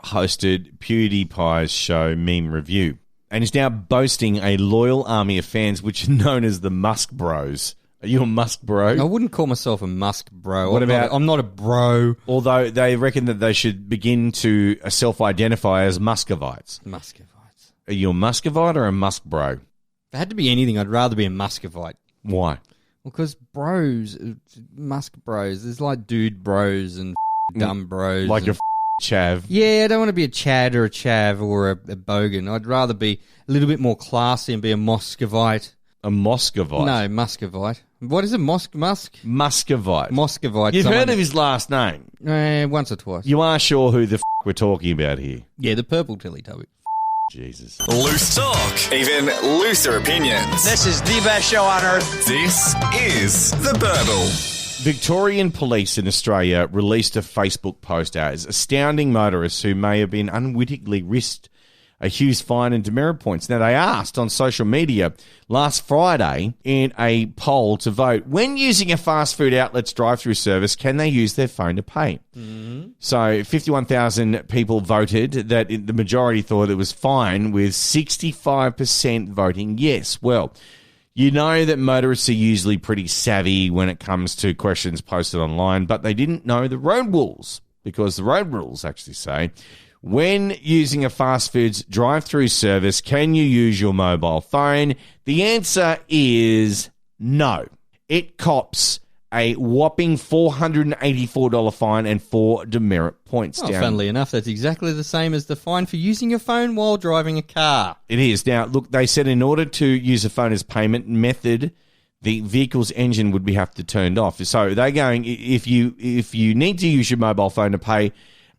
hosted PewDiePie's show Meme Review and is now boasting a loyal army of fans, which are known as the Musk Bros. Are you a Musk bro? I wouldn't call myself a Musk bro. I'm not a bro. Although they reckon that they should begin to self-identify as Muscovites. Muscovites. Are you a Muscovite or a Musk bro? If it had to be anything, I'd rather be a Muscovite. Why? Well, because bros, Musk bros, there's like dude bros and dumb bros. Like a chav. Yeah, I don't want to be a Chad or a chav or a bogan. I'd rather be a little bit more classy and be a Muscovite. A Muscovite? No, Muscovite. What is it? Muscovite. Muscovite. You've heard of his last name? Once or twice. You are sure who the we're talking about here? Yeah, the purple Teletubby. Jesus. Loose talk, even looser opinions. This is the best show on earth. This is The Burble. Victorian Police in Australia released a Facebook post as astounding motorists who may have been unwittingly risked a huge fine and demerit points. Now, they asked on social media last Friday in a poll to vote, when using a fast food outlet's drive-through service, can they use their phone to pay? Mm-hmm. So 51,000 people voted that the majority thought it was fine, with 65% voting yes. Well, you know that motorists are usually pretty savvy when it comes to questions posted online, but they didn't know the road rules, because the road rules actually say, when using a fast food's drive-through service, can you use your mobile phone? The answer is no. It cops a whopping $484 fine and 4 demerit points. Oh, funnily enough, that's exactly the same as the fine for using your phone while driving a car. It is. Now, look, they said in order to use a phone as payment method, the vehicle's engine would have to be turned off. So they're going, if you need to use your mobile phone to pay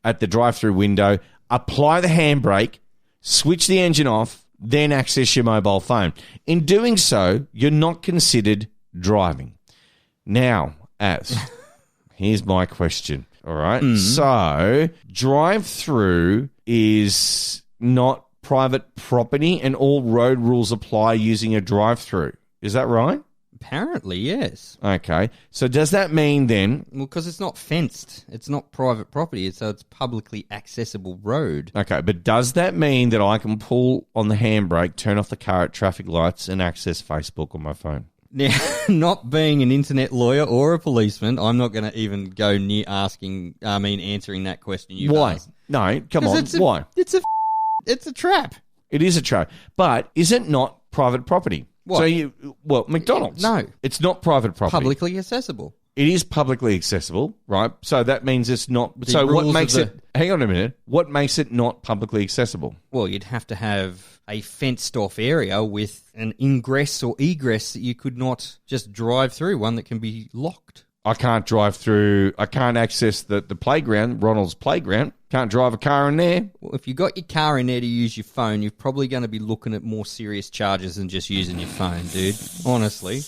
at the drive-through window, apply the handbrake, switch the engine off, then access your mobile phone. In doing so, you're not considered driving. Now, here's my question, all right? So, drive-through is not private property and all road rules apply using a drive-through. Is that right? Apparently, yes. Okay. So does that mean then... Well, because it's not fenced. It's not private property, so it's publicly accessible road. Okay, but does that mean that I can pull on the handbrake, turn off the car at traffic lights and access Facebook on my phone? Now, not being an internet lawyer or a policeman, I'm not going to even go near answering that question you've asked. No, come on. Why? It's a trap. It is a trap. But is it not private property? What? So McDonald's. No. It's not private property. Publicly accessible. It is publicly accessible, right? So that means it's not... So what makes it... Hang on a minute. What makes it not publicly accessible? Well, you'd have to have a fenced-off area with an ingress or egress that you could not just drive through, one that can be locked. I can't drive through... I can't access the playground, Ronald's playground. Can't drive a car in there. Well, if you got your car in there to use your phone, you're probably going to be looking at more serious charges than just using your phone, dude. Honestly.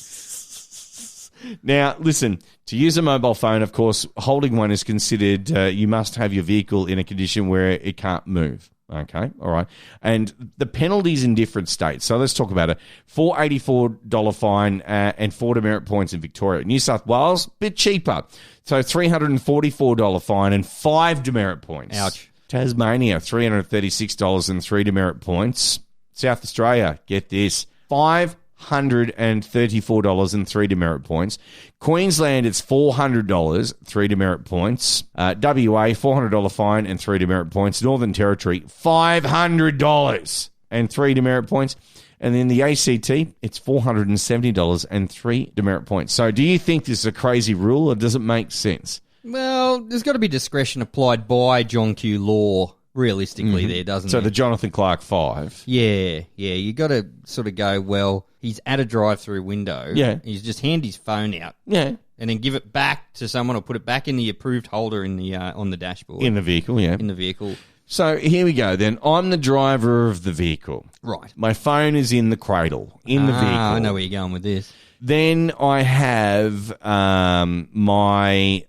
Now, listen, to use a mobile phone, of course, holding one is considered, you must have your vehicle in a condition where it can't move. Okay, all right. And the penalties in different states. So let's talk about it. $484 fine and 4 demerit points in Victoria. New South Wales, bit cheaper. So $344 fine and 5 demerit points. Ouch. Tasmania, $336 and 3 demerit points. South Australia, get this, $534 and 3 demerit points. Queensland, it's $400, 3 demerit points. WA, $400 fine and 3 demerit points. Northern Territory, $500 and 3 demerit points. And then the ACT, it's $470 and 3 demerit points. So do you think this is a crazy rule or does it make sense? Well, there's got to be discretion applied by John-Q law. Realistically, there, doesn't So it? the Jonathan Clark 5. Yeah. You got to sort of go, well, he's at a drive-through window. Yeah. He's just hand his phone out. Yeah. And then give it back to someone or put it back in the approved holder in the on the dashboard. In the vehicle, yeah. In the vehicle. So here we go then. I'm the driver of the vehicle. Right. My phone is in the cradle, in the vehicle. I know where you're going with this. Then I have my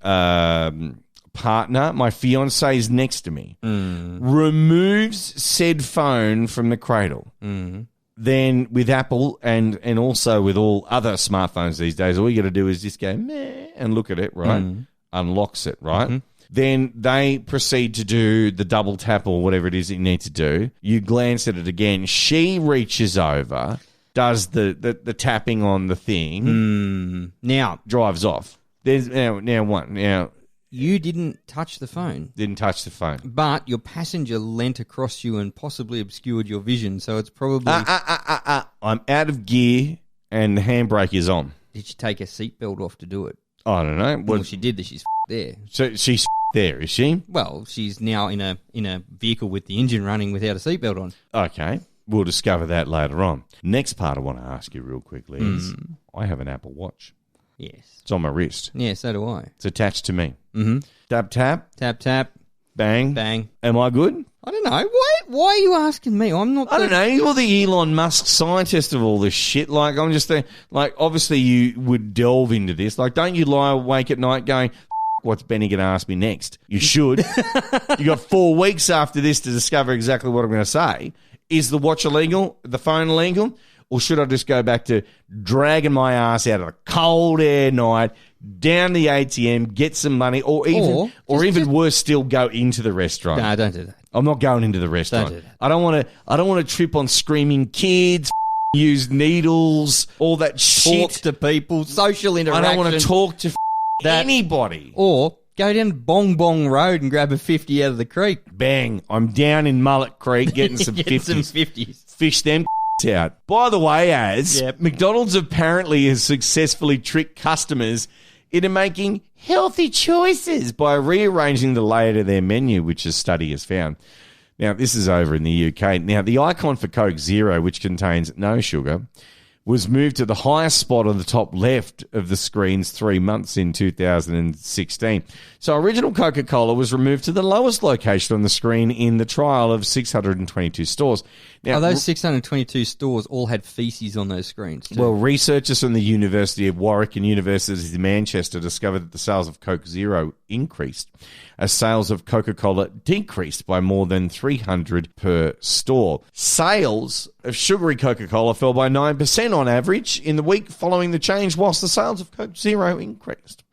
partner, my fiance is next to me, removes said phone from the cradle. Then with Apple and also with all other smartphones these days, all you got to do is just go meh and look at it, right? Unlocks it, right? Then they proceed to do the double tap or whatever it is that you need to do. You glance at it again. She reaches over, does the tapping on the thing. Now, drives off. There's now what? Now you didn't touch the phone. Didn't touch the phone. But your passenger leant across you and possibly obscured your vision, so it's probably... I'm out of gear and the handbrake is on. Did she take her seatbelt off to do it? I don't know. Well, she did. She's there. So she's there, is she? Well, she's now in a vehicle with the engine running without a seatbelt on. Okay. We'll discover that later on. Next part I want to ask you real quickly is I have an Apple Watch. Yes. It's on my wrist. Yeah, so do I. It's attached to me. Mm-hmm. Tap, tap. Tap, tap. Bang. Bang. Am I good? I don't know. Why are you asking me? I'm not... I don't know. You're the Elon Musk scientist of all this shit. Like, I'm just like, obviously you would delve into this. Like, don't you lie awake at night going, what's Benny going to ask me next? You should. You got 4 weeks after this to discover exactly what I'm going to say. Is the watch illegal? The phone illegal? Or should I just go back to dragging my ass out of a cold air night, down the ATM, get some money, or even worse still, go into the restaurant? No, don't do that. I'm not going into the restaurant. Don't do that. I don't want to trip on screaming kids, use needles, all that shit. Talk to people, social interaction. I don't want to talk to anybody. Or go down Bong Bong Road and grab a 50 out of the creek. Bang. I'm down in Mullet Creek getting some 50s. Fish them out. By the way, McDonald's apparently has successfully tricked customers into making healthy choices by rearranging the layout of their menu, which a study has found. Now, this is over in the UK. Now, the icon for Coke Zero, which contains no sugar, was moved to the highest spot on the top left of the screen's 3 months in 2016. So original Coca-Cola was removed to the lowest location on the screen in the trial of 622 stores. Now, those 622 stores all had feces on those screens too. Well, researchers from the University of Warwick and University of Manchester discovered that the sales of Coke Zero increased as sales of Coca-Cola decreased by more than 300 per store. Sales of sugary Coca-Cola fell by 9% on average in the week following the change, whilst the sales of Coke Zero increased.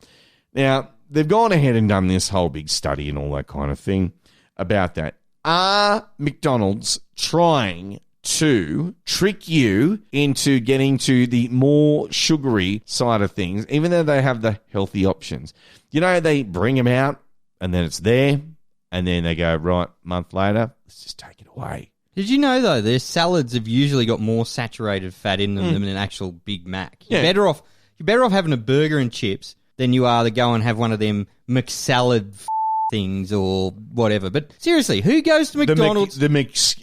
Now, they've gone ahead and done this whole big study and all that kind of thing about that. Are McDonald's trying to trick you into getting to the more sugary side of things, even though they have the healthy options? You know, they bring them out and then it's there, and then they go, right, a month later, let's just take it away. Did you know, though, their salads have usually got more saturated fat in them than an actual Big Mac? You're better off having a burger and chips than you are to go and have one of them McSalad things or whatever. But seriously, who goes to McDonald's? The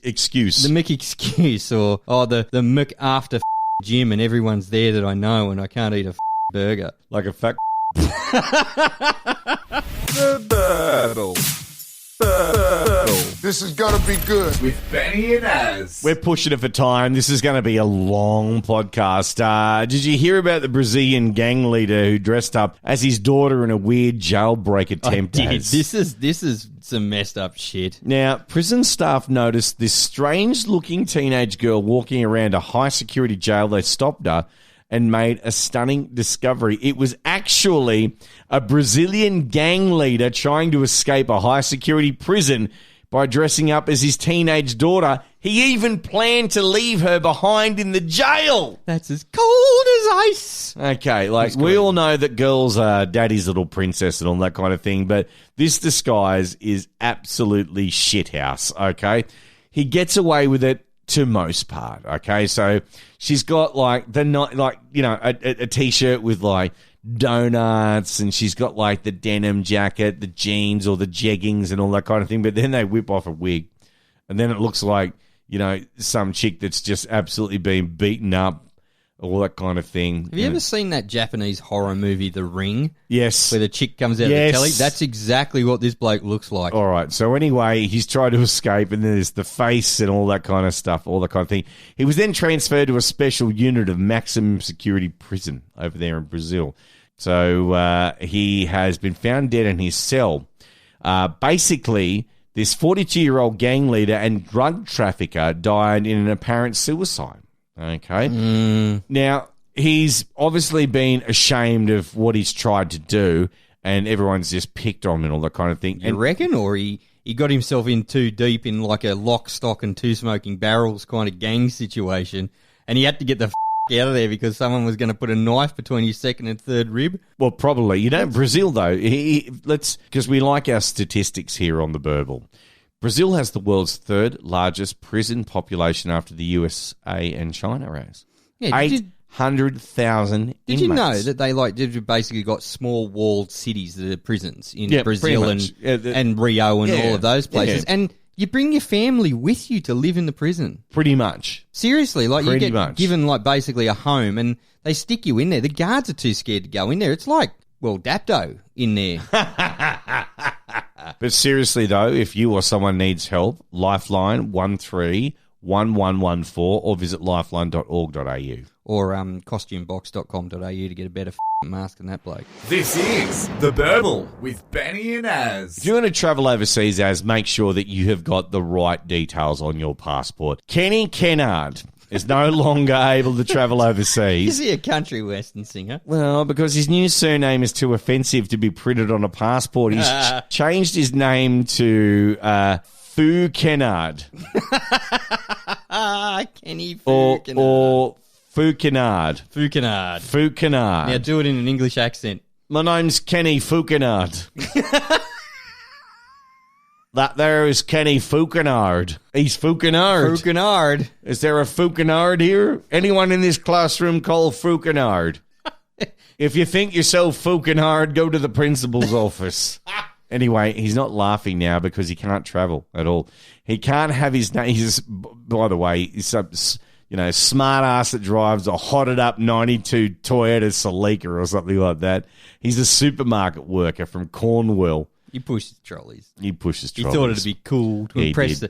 excuse. The excuse, or the Mc after gym and everyone's there that I know and I can't eat a burger. Like a fat The Battle. This is going to be good. With Benny and Az. We're pushing it for time. This is going to be a long podcast. Did you hear about the Brazilian gang leader who dressed up as his daughter in a weird jailbreak attempt? I did. This is some messed up shit. Now, prison staff noticed this strange-looking teenage girl walking around a high-security jail. They stopped her and made a stunning discovery. It was actually a Brazilian gang leader trying to escape a high-security prison by dressing up as his teenage daughter. He even planned to leave her behind in the jail. That's as cold as ice. Okay, like, we all know that girls are daddy's little princess and all that kind of thing, but this disguise is absolutely shithouse, okay? He gets away with it to most part, okay? So she's got like a t-shirt with like donuts, and she's got like the denim jacket, the jeans or the jeggings and all that kind of thing, but then they whip off a wig and then it looks like, you know, some chick that's just absolutely been beaten up, all that kind of thing. Have you ever seen that Japanese horror movie, The Ring? Yes. Where the chick comes out of the telly? That's exactly what this bloke looks like. All right. So anyway, he's tried to escape, and there's the face and all that kind of stuff, all that kind of thing. He was then transferred to a special unit of maximum security prison over there in Brazil. So he has been found dead in his cell. Basically, this 42-year-old gang leader and drug trafficker died in an apparent suicide. Okay. Now, he's obviously been ashamed of what he's tried to do, and everyone's just picked on him and all that kind of thing. You reckon? Or he got himself in too deep in like a lock, stock and two smoking barrels kind of gang situation, and he had to get the out of there because someone was going to put a knife between his second and third rib? Well, probably. You know, Brazil, though, because we like our statistics here on the Burble. Brazil has the world's third largest prison population after the USA and China has. Yeah, 800,000 inmates. Did you know that they've basically got small walled cities that are prisons in Brazil and Rio and all of those places? Yeah. And you bring your family with you to live in the prison. Pretty much. Seriously, like Pretty you get much. given like basically a home and they stick you in there. The guards are too scared to go in there. It's like, well, Dapto in there. But seriously, though, if you or someone needs help, Lifeline 131114 or visit lifeline.org.au. Or costumebox.com.au to get a better mask than that bloke. This is The Burble with Benny and Az. If you want to travel overseas, Az, make sure that you have got the right details on your passport. Kenny Kennard is no longer able to travel overseas. Is he a country western singer? Well, because his new surname is too offensive to be printed on a passport. He's changed his name to Foo Canard. Kenny Foo Canard. Or Foo Canard. Foo Canard. Foo Canard. Now do it in an English accent. My name's Kenny Foo Canard. That there is Kenny Foo Canard. He's Foo Canard. Foo Canard. Is there a Foo Canard here? Anyone in this classroom called Foo Canard? If you think yourself Foo Canard, go to the principal's office. Anyway, he's not laughing now because he can't travel at all. He can't have his name. He's, by the way, he's some, smart ass that drives a hotted up 92 Toyota Celica or something like that. He's a supermarket worker from Cornwall. He pushes trolleys. He pushes He trolleys. thought it'd be cool to He impress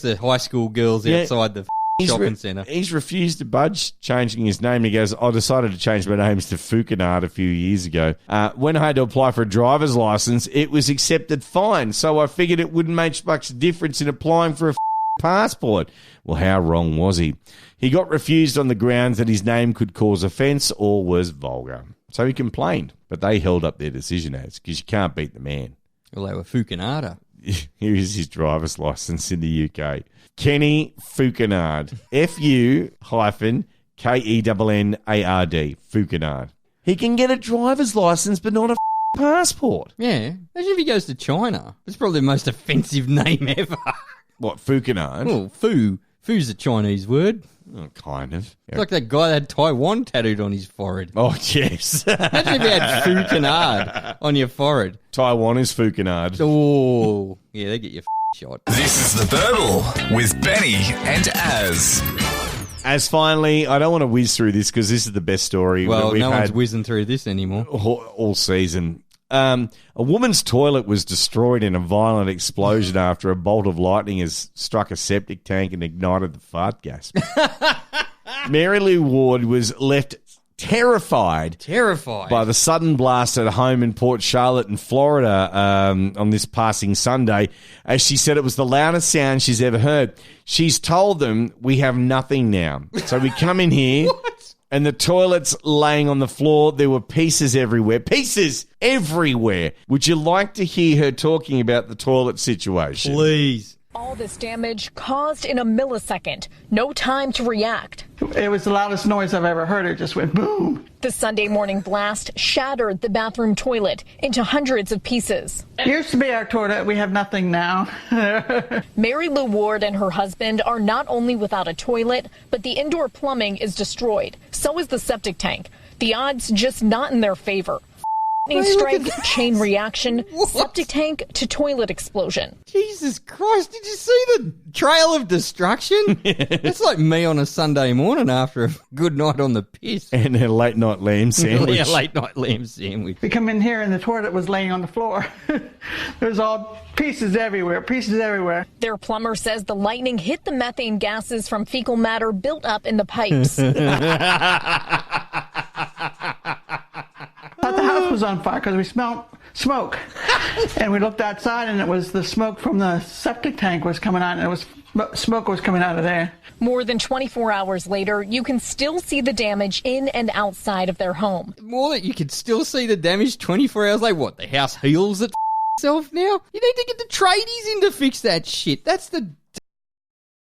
the high school girls outside the shopping centre. He's refused to budge changing his name. He goes, I decided to change my name to Foo Canard a few years ago. When I had to apply for a driver's license, it was accepted fine. So I figured it wouldn't make much difference in applying for a passport. Well, how wrong was he? He got refused on the grounds that his name could cause offence or was vulgar. So he complained, but they held up their decision as because you can't beat the man. Well, they were Foo Canard. Here is his driver's license in the UK. Kenny Foo Canard. F-U-K-E-N-N-A-R-D. Foo Canard. He can get a driver's license, but not a passport. Yeah. Imagine if he goes to China. That's probably the most offensive name ever. What, Foo Canard? Well, Foo. Foo's a Chinese word. Oh, kind of. It's like that guy that had Taiwan tattooed on his forehead. Oh, yes. Imagine if you had Foo Canard on your forehead. Taiwan is Foo Canard. Oh, yeah, they get your shot. This is The Burble with Benny and Az. As finally, I don't want to whiz through this because this is the best story Well, that we've no had one's whizzing through this anymore. all season. A woman's toilet was destroyed in a violent explosion after a bolt of lightning has struck a septic tank and ignited the fart gas. Mary Lou Ward was left terrified by the sudden blast at a home in Port Charlotte in Florida on this passing Sunday. As she said, it was the loudest sound she's ever heard. She's told them, we have nothing now. So we come in here. And the toilet's laying on the floor. There were pieces everywhere. Pieces everywhere. Would you like to hear her talking about the toilet situation? Please. All this damage caused in a millisecond. No time to react. It was the loudest noise I've ever heard. It just went boom. The Sunday morning blast shattered the bathroom toilet into hundreds of pieces. It used to be our toilet. We have nothing now. Mary Lou Ward and her husband are not only without a toilet, but the indoor plumbing is destroyed. So is the septic tank. The odds just not in their favor. Strike, chain reaction, septic tank to toilet explosion. Jesus Christ, did you see the trail of destruction? It's like me on a Sunday morning after a good night on the piss. And a late night lamb sandwich. Yeah, late night lamb sandwich. We come in here and the toilet was laying on the floor. There's all pieces everywhere, pieces everywhere. Their plumber says the lightning hit the methane gases from fecal matter built up in the pipes. Thought the house was on fire because we smelled smoke. And we looked outside, and it was the smoke from the septic tank was coming out, and it was smoke was coming out of there. More than 24 hours later, you can still see the damage in and outside of their home. More that you can still see the damage 24 hours later. What, the house heals itself now? You need to get the tradies in to fix that shit. That's the